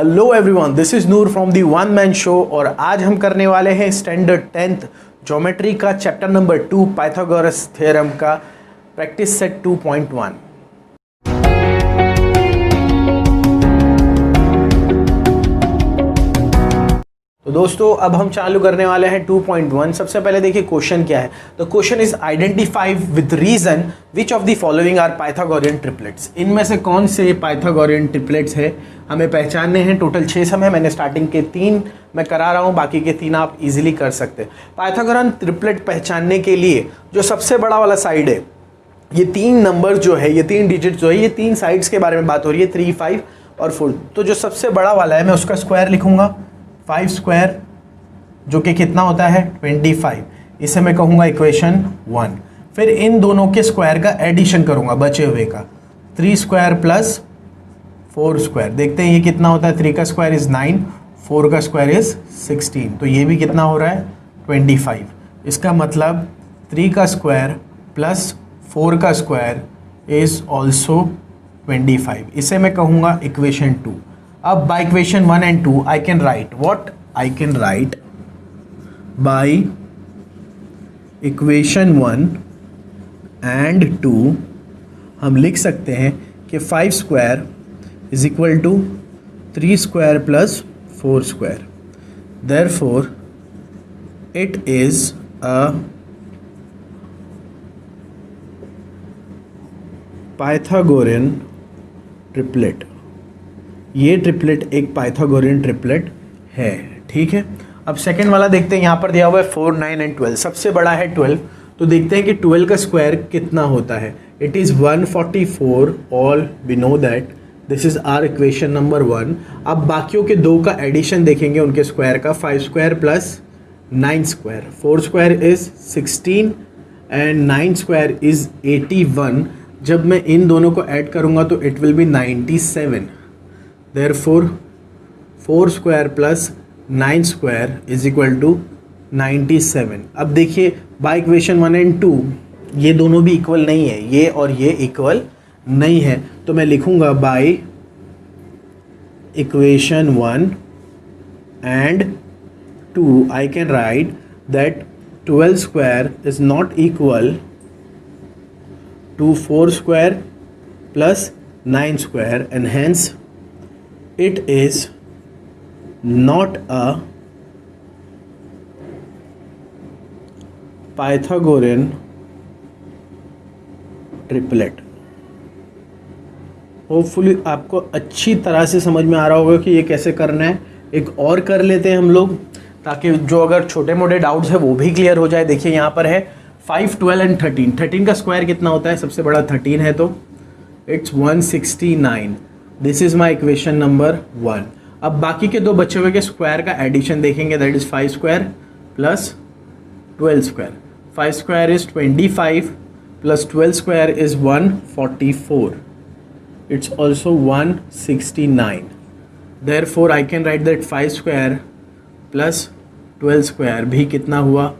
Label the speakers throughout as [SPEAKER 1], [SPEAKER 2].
[SPEAKER 1] Hello everyone, this is Noor from the one man show और आज हम करने वाले हैं स्टैंडर्ड 10th ज्योमेट्री का चैप्टर नंबर 2 पाइथागोरस थ्योरम का प्रैक्टिस सेट 2.1। तो दोस्तों अब हम चालू करने वाले हैं 2.1। सबसे पहले देखिए क्वेश्चन क्या है। तो question is identify with reason which of the following are Pythagorean triplets. इनमें से कौन से पाइथागोरियन ट्रिपलेट्स है हमें पहचानने हैं। टोटल 6 सम है, मैंने स्टार्टिंग के 3 मैं करा रहा हूँ, बाकी के 3 आप इजीली कर सकते हैं। पाइथागोरियन ट्रिपलेट पहचानने के लिए जो सबसे बड़ा वाला साइड है, ये 3 नंबर जो है, ये 3 डिजिट जो है, ये 3 साइड्स के बारे में बात हो रही है, 3, 5 और 4। तो जो सबसे बड़ा वाला है मैं उसका स्क्वायर लिखूंगा 5 स्क्वायर, जो कि कितना होता है 25। इसे मैं कहूँगा इक्वेशन 1। फिर इन दोनों के स्क्वायर का एडिशन करूँगा बचे हुए का, 3 स्क्वायर प्लस 4 स्क्वायर। देखते हैं ये कितना होता है। 3 का स्क्वायर इज़ 9, 4 का स्क्वायर इज़ 16, तो ये भी कितना हो रहा है 25। इसका मतलब 3 का स्क्वायर प्लस 4 का स्क्वायर इज़ ऑल्सो 25। इसे मैं कहूँगा इक्वेशन 2। अब bye equation 1 and 2 I can write what? I can write by equation 1 and 2 हम लिख सकते हैं कि 5 square is equal to 3 square plus 4 square. Therefore it is a Pythagorean triplet. ये ट्रिपलेट एक पाइथागोरियन ट्रिपलेट है, ठीक है। अब सेकंड वाला देखते हैं। यहाँ पर दिया हुआ है 4, 9 and 12। सबसे बड़ा है 12, तो देखते हैं कि 12 का स्क्वायर कितना होता है। It is 144। All we know that this is our equation number 1। अब बाकियों के 2 का एडिशन देखेंगे उनके स्क्वायर का, 5 square plus 9 square. 4 square is 16 and 9 square is 81। जब मैं इन दोनों को ऐड करूँगा तो it will be 97। Therefore 4 square plus 9 square is equal to 97। अब देखिए बाय इक्वेशन 1 and 2 ये दोनों भी इक्वल नहीं है, ये और ये इक्वल नहीं है, तो मैं लिखूंगा by equation 1 and 2 I can write that 12 square is not equal to 4 square plus 9 square and hence it is not a Pythagorean triplet। Hopefully आपको अच्छी तरह से समझ में आ रहा होगा कि ये कैसे करना है। एक और कर लेते हैं हम लोग, ताकि जो अगर छोटे मोटे डाउट्स है वो भी क्लियर हो जाए। देखिए यहाँ पर है 5, 12 and 13। 13 का स्क्वायर कितना होता है? सबसे बड़ा 13 है, तो it's 169। This is my equation number 1। अब बाकी के 2 बचे हुए के स्क्वायर का एडिशन देखेंगे, that is 5 square plus 12 square. 5 square is 25 plus 12 square is 144। It's also 169। Therefore I can write that 5 square plus 12 square भी कितना हुआ?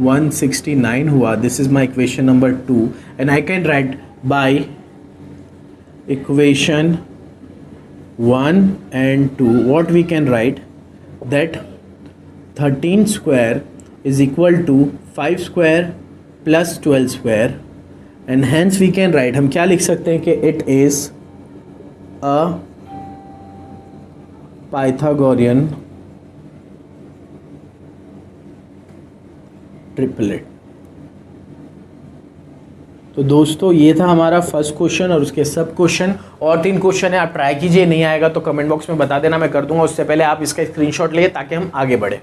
[SPEAKER 1] 169 हुआ। This is my equation number 2 and I can right bye equation 1 and 2 what we can write that 13 square is equal to 5 square plus 12 square and hence we can write, हम क्या लिख सकते हैं कि it is a Pythagorean triplet। तो दोस्तों ये था हमारा फर्स्ट क्वेश्चन और उसके सब क्वेश्चन और 3 क्वेश्चन है। आप ट्राई कीजिए, नहीं आएगा तो कमेंट बॉक्स में बता देना, मैं कर दूंगा। उससे पहले आप इसका स्क्रीनशॉट लिए ताकि हम आगे बढ़े।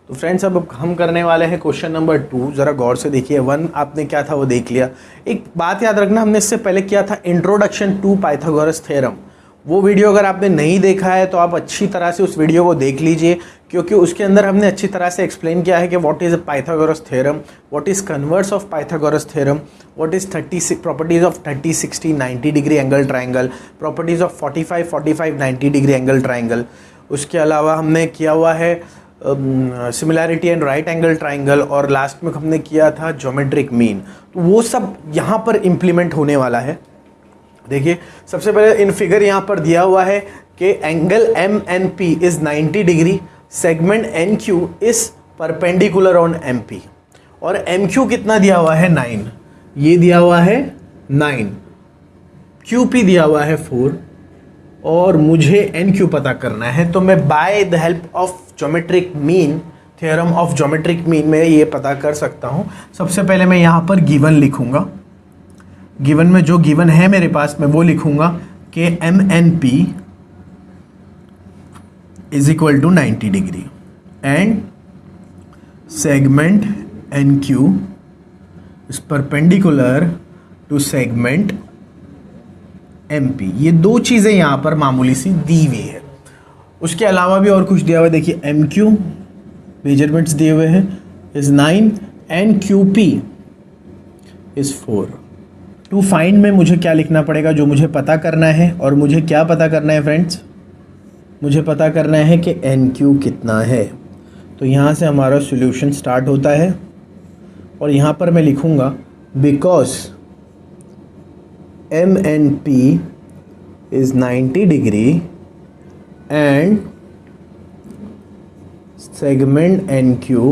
[SPEAKER 1] तो फ्रेंड्स अब हम करने वाले हैं क्वेश्चन नंबर 2। ज़रा गौर से देखिए। 1 आपने क्या था वो देख लिया। एक बात याद रखना, हमने इससे पहले किया था इंट्रोडक्शन टू पाइथागोरस थ्योरम। वो वीडियो अगर आपने नहीं देखा है तो आप अच्छी तरह से उस वीडियो को देख लीजिए, क्योंकि उसके अंदर हमने अच्छी तरह से एक्सप्लेन किया है कि what is Pythagoras theorem, what is converse of Pythagoras theorem, what is 36 properties of 30, 60, 90 degree angle triangle, properties of 45, 45, 90 degree angle triangle. उसके अलावा हमने किया हुआ है similarity and right angle triangle, और लास्ट में हमने किया था ज्योमेट्रिक मीन। तो वो सब यहाँ पर इम्प्लीमेंट होने वाला है। देखिए सबसे पहले इन फिगर यहाँ पर दिया हुआ है कि angle M N P is 90 degree, segment N Q is perpendicular on M P, और एम क्यू कितना दिया हुआ है 9, ये दिया हुआ है 9, क्यू पी दिया हुआ है 4, और मुझे एन क्यू पता करना है। तो मैं by the help of geometric mean, theorem of geometric mean में ये पता कर सकता हूँ। सबसे पहले मैं यहाँ पर गिवन लिखूँगा, गिवन में जो गिवन है मेरे पास मैं वो लिखूँगा कि M N P is equal to 90 degree and segment N Q is perpendicular to segment M P. ये दो चीज़ें यहाँ पर मामूली सी दी हुई है। उसके अलावा भी और कुछ दिया हुआ है, देखिए एम क्यू मेजरमेंट्स दिए हुए हैं is 9 and Q P is 4। To find में मुझे क्या लिखना पड़ेगा, जो मुझे पता करना है, और मुझे क्या पता करना है फ्रेंड्स, मुझे पता करना है कि एन क्यू कितना है। तो यहाँ से हमारा सॉल्यूशन स्टार्ट होता है, और यहाँ पर मैं लिखूँगा because M N P is 90 degree and segment NQ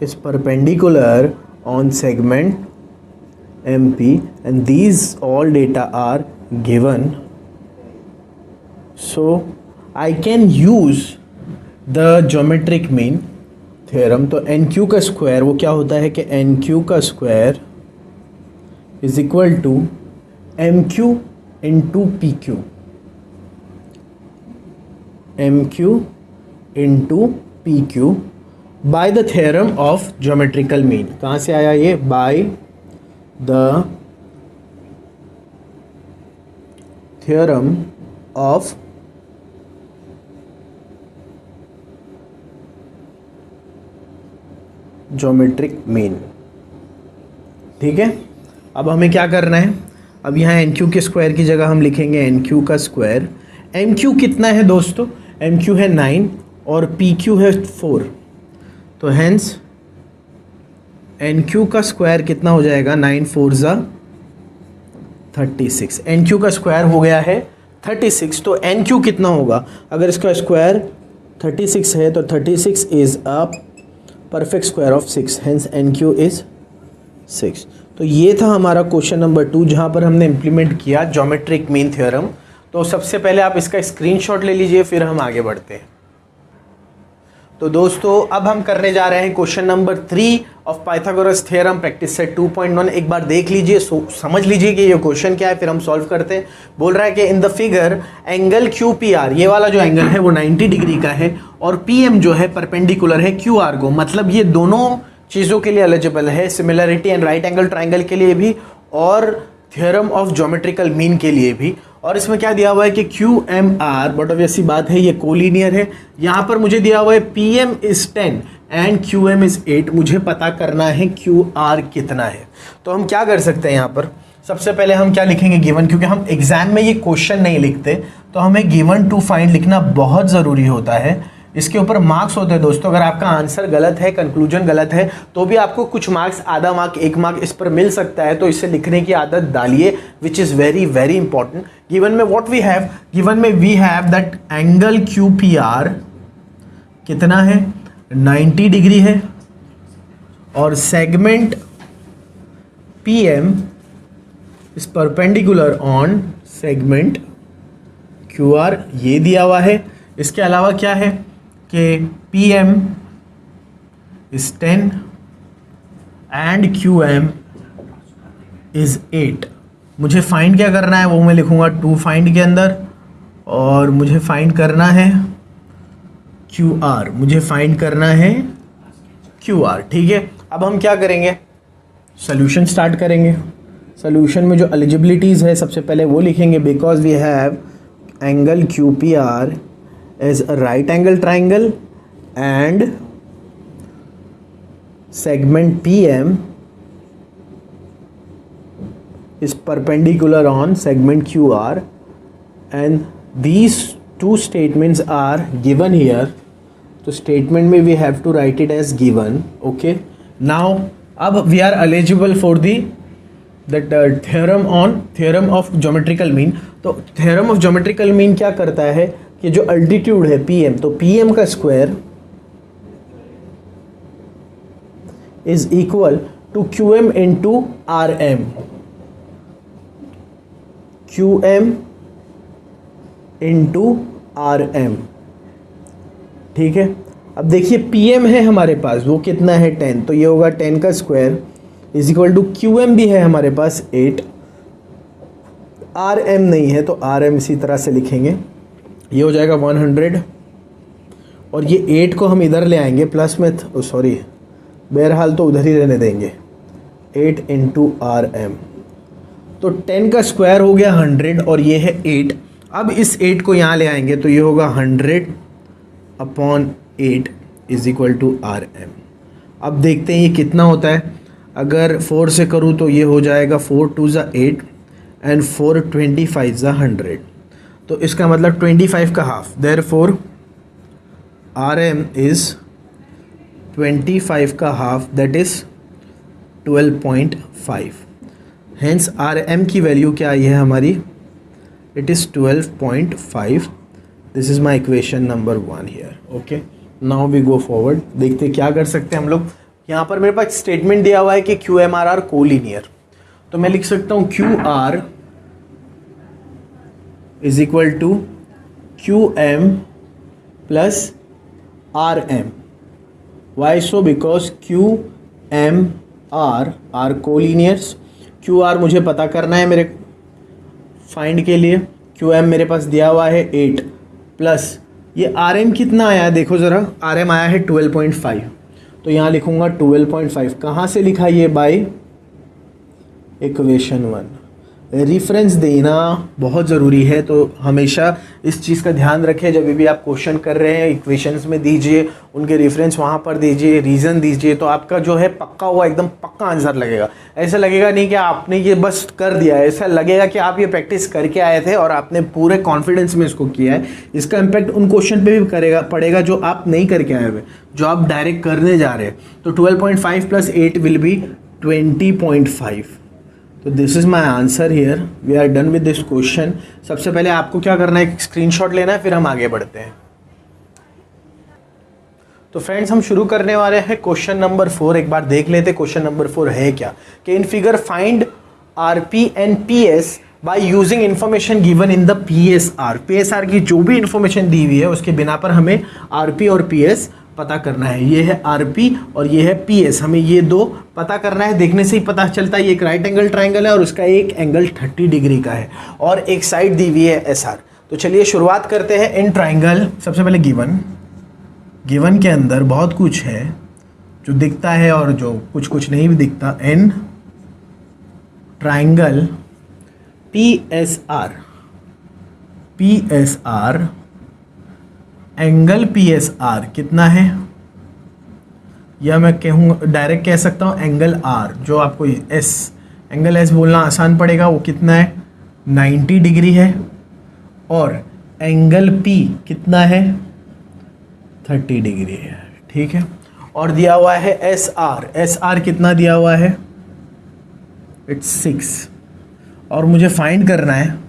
[SPEAKER 1] is perpendicular on segment MP, and these all data are given, so I can use the geometric mean theorem। तो NQ का square वो क्या होता है कि NQ का square is equal to MQ into PQ, MQ into PQ by the theorem of geometrical mean. कहाँ से आया ये, by the theorem of geometric mean. ठीक है, अब हमें क्या करना है, अब यहाँ एन क्यू के स्क्वायर की जगह हम लिखेंगे एन क्यू का स्क्वायर। एम क्यू कितना है दोस्तों, एम क्यू है 9 और पी क्यू है 4, तो हेंस एन क्यू का स्क्वायर कितना हो जाएगा, 9 4 ज़ा 36। एन क्यू का स्क्वायर हो गया है 36, तो एन क्यू कितना होगा, अगर इसका स्क्वायर 36 है तो 36 is a perfect square of 6, hence N Q is 6। तो ये था हमारा क्वेश्चन नंबर 2 जहाँ पर हमने इम्प्लीमेंट किया ज्योमेट्रिक मीन थ्योरम। तो सबसे पहले आप इसका स्क्रीनशॉट ले लीजिए, फिर हम आगे बढ़ते हैं। तो दोस्तों अब हम करने जा रहे हैं question number 3 of Pythagoras theorem practice set 2.1। एक बार देख लीजिए, समझ लीजिए कि ये क्वेश्चन क्या है, फिर हम सॉल्व करते हैं। बोल रहा है कि इन the figure angle Q P are, ये वाला जो एंगल है वो 90 डिग्री का है, और पी एम जो है परपेंडिकुलर है क्यू आर को, मतलब ये दोनों चीज़ों के लिए एलिजिबल है, similarity and right angle triangle के लिए भी और थ्योरम ऑफ ज्योमेट्रिकल मीन के लिए भी। और इसमें क्या दिया हुआ है कि Q M R, but obvious सी बात है ये कोलिनियर है। यहाँ पर मुझे दिया हुआ है P M is 10 and Q M is 8, मुझे पता करना है क्यू आर कितना है। तो हम क्या कर सकते हैं, यहाँ पर सबसे पहले हम क्या लिखेंगे, गिवन, क्योंकि हम एग्जाम में ये क्वेश्चन नहीं लिखते तो हमें गिवन टू फाइंड लिखना बहुत ज़रूरी होता है। इसके ऊपर मार्क्स होते हैं दोस्तों, अगर आपका आंसर गलत है, कंक्लूजन गलत है, तो भी आपको कुछ मार्क्स, आधा मार्क, 1 मार्क इस पर मिल सकता है। तो इसे लिखने की आदत डालिए, which is very very important. Given में व्हाट वी हैव, गिवन में we have that angle Q P R कितना है, 90 डिग्री है, और segment P M is perpendicular on segment Q R, ये दिया हुआ है। इसके अलावा क्या है कि P M is 10 and Q M is 8। मुझे फाइंड क्या करना है वो मैं लिखूँगा टू फाइंड के अंदर, और मुझे फाइंड करना है क्यू आर, मुझे फाइंड करना है क्यू आर। ठीक है, अब हम क्या करेंगे, सोल्यूशन स्टार्ट करेंगे। सोल्यूशन में जो एलिजिबिलिटीज़ है सबसे पहले वो लिखेंगे, because we have angle Q P R is a right angle triangle and segment PM is perpendicular on segment QR, and these two statements are given here. तो statement में we have to write it as given. Okay, now अब we are eligible for the that theorem of geometrical mean. तो theorem of geometrical mean क्या करता है कि जो altitude है पीएम, तो पीएम का square is equal to QM into R M, QM into R M. ठीक है, अब देखिए पीएम है हमारे पास, वो कितना है 10, तो ये होगा 10 का square is equal to QM भी है हमारे पास 8, आर एम नहीं है तो आर एम इसी तरह से लिखेंगे, ये हो जाएगा 100 और ये 8 को हम इधर ले आएंगे प्लस में, सॉरी बहरहाल तो उधर ही रहने देंगे, 8 इंटू आर एम। तो 10 का स्क्वायर हो गया 100 और ये है 8। अब इस 8 को यहाँ ले आएंगे तो ये होगा 100 upon 8 is equal to R M. अब देखते हैं ये कितना होता है। अगर 4 से करूँ तो ये हो जाएगा 4 2 ज़ा 8 एंड 4 25 ज़ा 100, तो इसका मतलब 25 का half, therefore R M is 25 का half, that is 12.5। Hence R M की वैल्यू क्या आई है हमारी, it is 12.5। This is my equation number 1 here. Okay, now we go forward. देखते क्या कर सकते हैं हम लोग। यहाँ पर मेरे पास स्टेटमेंट दिया हुआ है कि Q M R are collinear, तो मैं लिख सकता हूँ Q R is equal to Q M plus R M. Why so, because Q M R collinears. Q R मुझे पता करना है मेरे फाइंड के लिए, क्यू एम मेरे पास दिया हुआ है 8 प्लस ये आर एम कितना आया है देखो ज़रा, आर एम आया है 12.5, तो यहाँ लिखूँगा 12.5। कहाँ से लिखा ये, बाय इक्वेशन 1। रेफरेंस देना बहुत ज़रूरी है, तो हमेशा इस चीज़ का ध्यान रखें जब भी आप क्वेश्चन कर रहे हैं, इक्वेशंस में दीजिए, उनके रेफरेंस वहाँ पर दीजिए, रीज़न दीजिए, तो आपका जो है पक्का हुआ एकदम पक्का आंसर लगेगा। ऐसा लगेगा नहीं कि आपने ये बस कर दिया है, ऐसा लगेगा कि आप ये प्रैक्टिस करके आए थे और आपने पूरे कॉन्फिडेंस में इसको किया है। इसका इम्पैक्ट उन क्वेश्चन पे भी पड़ेगा जो आप नहीं करके आए हुए, जो आप डायरेक्ट करने जा रहे हैं। तो 12.5 प्लस 8 विल बी 20.5। तो this is my answer here. We are done with this question. सबसे पहले आपको क्या करना है, एक स्क्रीनशॉट लेना है, फिर हम आगे बढ़ते हैं। तो फ्रेंड्स हम शुरू करने वाले हैं क्वेश्चन नंबर 4। एक बार देख लेते क्वेश्चन नंबर 4 है क्या। कि in figure find RP and PS by using information given in the PSR. PSR की जो भी इंफॉर्मेशन दी हुई है उसके बिना पर हमें आरपी और पीएस पता करना है। ये है आरपी और ये है पीएस, हमें ये दो पता करना है। देखने से ही पता चलता है ये एक राइट एंगल ट्राइंगल है और उसका एक एंगल 30 डिग्री का है और एक साइड दी हुई है एसआर। तो चलिए शुरुआत करते हैं। इन ट्राइंगल सबसे पहले गिवन के अंदर बहुत कुछ है जो दिखता है और जो कुछ नहीं भी दिखता। इन ट्राइंगल पीएसआर एंगल पीएसआर कितना है, या मैं कहूँ डायरेक्ट कह सकता हूँ एंगल आर, जो आपको एस एंगल एस बोलना आसान पड़ेगा, वो कितना है 90 डिग्री है। और एंगल पी कितना है 30 डिग्री है। ठीक है, और दिया हुआ है एस आर कितना दिया हुआ है, इट्स 6। और मुझे फाइंड करना है,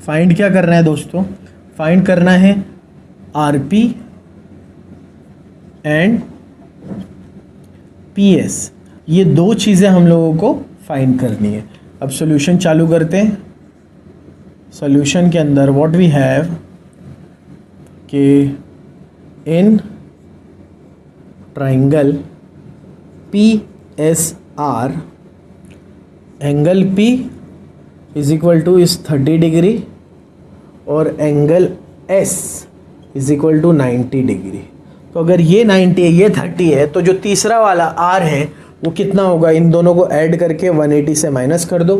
[SPEAKER 1] फाइंड क्या करना है दोस्तों, फाइंड करना है आरपी एंड पीएस। ये दो चीज़ें हम लोगों को फाइंड करनी है। अब सॉल्यूशन चालू करते हैं। सॉल्यूशन के अंदर व्हाट वी हैव कि in triangle PSR angle P is equal to is 30 degree और angle S is equal to 90 degree. तो अगर ये 90 है ये 30 है तो जो तीसरा वाला आर है वो कितना होगा, इन दोनों को ऐड करके 180 से माइनस कर दो।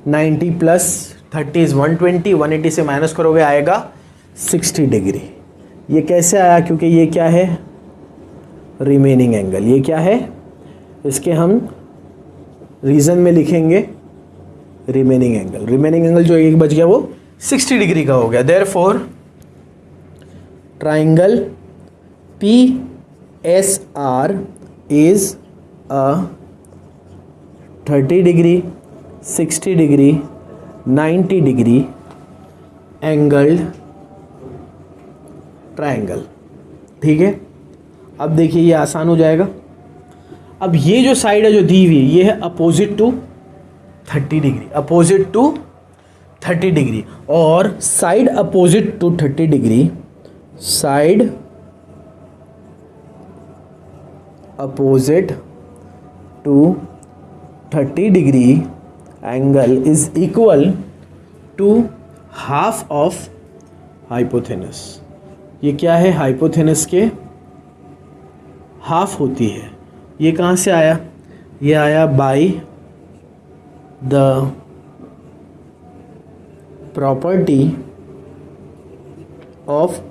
[SPEAKER 1] 90 प्लस 30 इज़ 120, 180 से माइनस करोगे आएगा 60 डिग्री। ये कैसे आया, क्योंकि ये क्या है रिमेनिंग एंगल, ये क्या है, इसके हम रीज़न में लिखेंगे रिमेनिंग एंगल। रिमेनिंग एंगल जो एक बच गया वो 60 डिग्री का हो गया। Therefore triangle P S R is a 30 degree, 60 degree, 90 degree angled triangle। ठीक है, अब देखिए ये आसान हो जाएगा। अब ये जो साइड है जो दी हुई ये है opposite to 30 degree, opposite to 30 degree, और side opposite to 30 degree, side opposite to 30 degree angle is equal to half of hypotenuse. ये क्या है, हाइपोथेनस के हाफ होती है। ये कहाँ से आया, ये आया bye the property of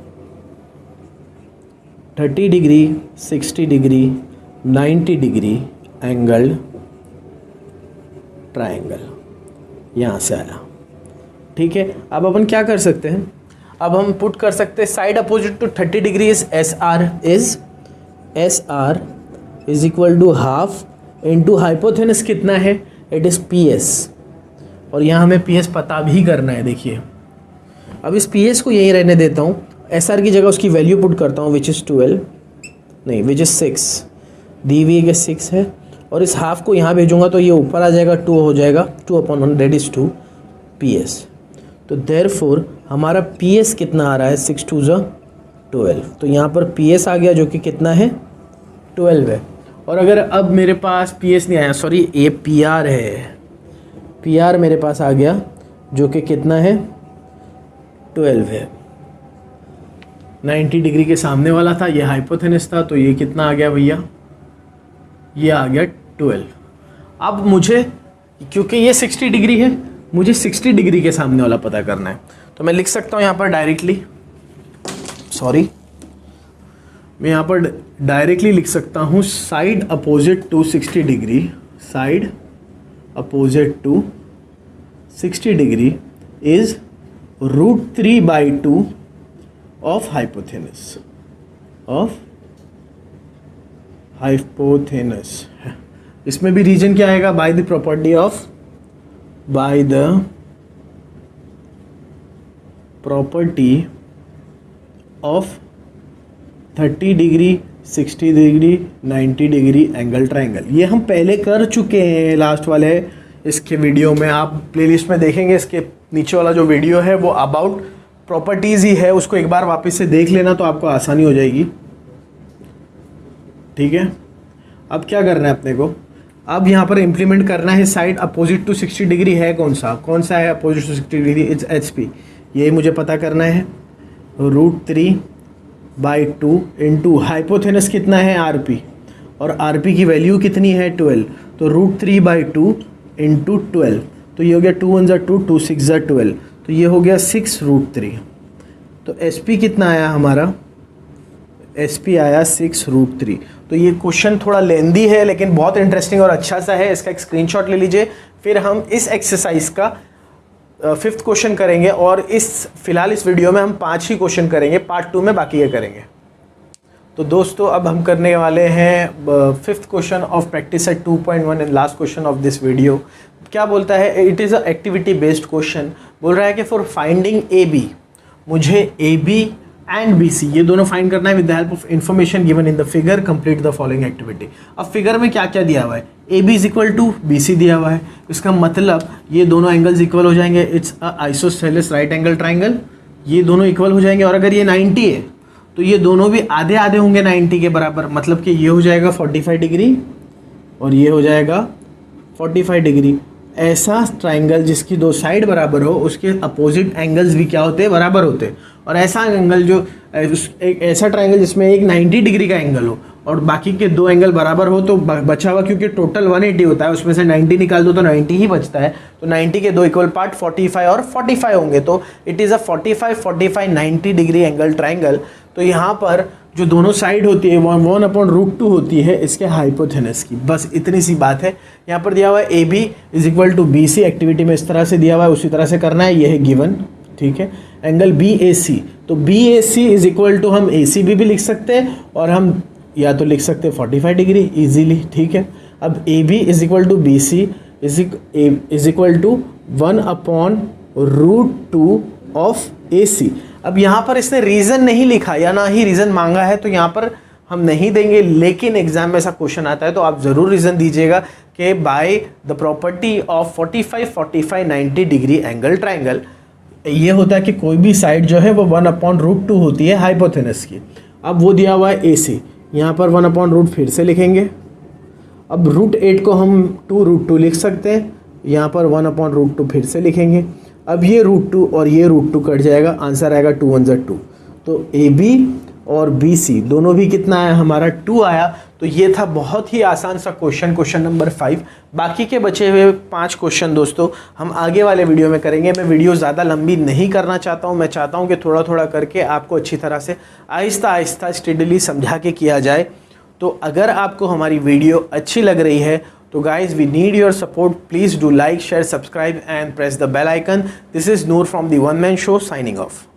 [SPEAKER 1] 30 degree, 60 degree, 90 degree angled triangle, यहाँ से आया। ठीक है, अब अपन क्या कर सकते हैं, अब हम पुट कर सकते हैं side opposite to 30 degree is S R is equal to half into hypotenuse कितना है, इट इज़ पी एस, और यहाँ हमें पी एस पता भी करना है। देखिए अब इस पी एस को यहीं रहने देता हूँ, एस आर की जगह उसकी वैल्यू पुट करता हूँ विच इज़ 12, नहीं विच इज़ 6, दी हुई है 6 है, और इस हाफ को यहाँ भेजूंगा तो ये ऊपर आ जाएगा, 2 हो जाएगा, 2/1 दैट इज़ 2 पी एस। तो देयरफॉर हमारा पी एस कितना आ रहा है, 6 2 12, तो यहाँ पर पी एस आ गया जो कि कितना है 12 है। और अगर अब मेरे पास पी एस नहीं आया, सॉरी ये पी आर है, पी आर मेरे पास आ गया जो कि कितना है 12 है। 90 डिग्री के सामने वाला था, ये हाइपोथेनस था, तो ये कितना आ गया भैया, ये आ गया 12। अब मुझे क्योंकि ये 60 डिग्री है, मुझे 60 डिग्री के सामने वाला पता करना है, तो मैं लिख सकता हूँ यहाँ पर डायरेक्टली, सॉरी मैं यहाँ पर डायरेक्टली लिख सकता हूँ side opposite to 60 degree, side opposite to 60 degree is √3/2 of hypotenuse, of hypotenuse. इसमें भी रीजन क्या आएगा, by the property of, by the property of 30 degree, 60 degree, 90 degree angle triangle. ये हम पहले कर चुके हैं लास्ट वाले इसके वीडियो में, आप प्लेलिस्ट में देखेंगे, इसके नीचे वाला जो वीडियो है वो अबाउट प्रॉपर्टीज़ ही है, उसको एक बार वापस से देख लेना तो आपको आसानी हो जाएगी। ठीक है, अब क्या करना है अपने को, अब यहाँ पर इम्प्लीमेंट करना है साइड अपोजिट टू 60 डिग्री है कौन सा है opposite to 60 degree, it's H P, यही मुझे पता करना है। √3/2 इंटू हाइपोथेनस कितना है आर पी, और आर पी की वैल्यू कितनी है 12, तो √3/2 इंटू 12, तो ये हो गया 2 1 2, 2 6 12, तो ये हो गया 6√3। तो एस पी कितना आया हमारा, एस पी आया 6√3। तो ये क्वेश्चन थोड़ा लेंदी है लेकिन बहुत इंटरेस्टिंग और अच्छा सा है, इसका एक स्क्रीनशॉट ले लीजिए। फिर हम इस एक्सरसाइज का 5th क्वेश्चन करेंगे, और फिलहाल इस वीडियो में हम 5 ही क्वेश्चन करेंगे, पार्ट 2 में बाकी ये करेंगे। तो दोस्तों अब हम करने वाले हैं 5th question of practice set 2.1 and last question of this video. क्या बोलता है, it is a activity based question. बोल रहा है कि फॉर फाइंडिंग ए बी, मुझे A B and B C ये दोनों फाइंड करना है with the help of information given in the figure, complete the following activity. अब फिगर में क्या क्या दिया हुआ है, A B is equal to B सी दिया हुआ है, इसका मतलब ये दोनों एंगल्स इक्वल हो जाएंगे, it's a isosceles right angle triangle, ये दोनों इक्वल हो जाएंगे। और अगर ये 90 है तो ये दोनों भी आधे आधे होंगे 90 के बराबर, मतलब कि ये हो जाएगा 45 डिग्री और ये हो जाएगा 45 डिग्री। ऐसा ट्राइंगल जिसकी दो साइड बराबर हो उसके अपोजिट एंगल्स भी क्या होते हैं, बराबर होते हैं। और ऐसा एंगल जो एक ऐसा ट्राइंगल जिसमें एक 90 डिग्री का एंगल हो और बाकी के दो एंगल बराबर हो तो बचा हुआ, क्योंकि टोटल 180 होता है उसमें से 90 निकाल दो तो 90 ही बचता है, तो 90 के दो इक्वल पार्ट 45 और 45 होंगे। तो it is a 45 90 degree angle triangle. तो यहाँ पर जो दोनों साइड होती है 1/√2 होती है इसके हाइपोथेनस की, बस इतनी सी बात है। यहाँ पर दिया हुआ है A B is equal to B C, activity में इस तरह से दिया हुआ है उसी तरह से करना है, ये है गिवन, ठीक है। एंगल बी ए सी, तो B A C is equal to हम ए सी भी लिख सकते हैं और हम या तो लिख सकते हैं 45 डिग्री इजीली, ठीक है। अब A B is equal to B C is equal to 1/√2 of A C. अब यहाँ पर इसने रीज़न नहीं लिखा या ना ही रीज़न मांगा है, तो यहाँ पर हम नहीं देंगे, लेकिन एग्जाम में ऐसा क्वेश्चन आता है तो आप ज़रूर रीज़न दीजिएगा कि bye the property of 45 90 degree angle triangle, ये होता है कि कोई भी साइड जो है वो 1/√2 होती है हाइपोथेनस की। अब वो दिया हुआ है ए सी, यहाँ पर 1/√, फिर से लिखेंगे। अब √8 को हम 2√2 लिख सकते हैं, यहाँ पर 1/√2 फिर से लिखेंगे। अब ये √2 और ये √2 कट जाएगा, आंसर आएगा 2 1 2। तो ए बी और बी सी दोनों भी कितना आया हमारा 2 आया। तो ये था बहुत ही आसान सा क्वेश्चन नंबर 5। बाकी के बचे हुए 5 क्वेश्चन दोस्तों हम आगे वाले वीडियो में करेंगे। मैं वीडियो ज़्यादा लंबी नहीं करना चाहता हूँ, मैं चाहता हूँ कि थोड़ा थोड़ा करके आपको अच्छी तरह से आहिस्ता आहिस्ता स्टेडली समझा के किया जाए। तो अगर आपको हमारी वीडियो अच्छी लग रही है तो guys we need your support, please do like share subscribe and press the bell icon. This is Noor from the one man show signing of.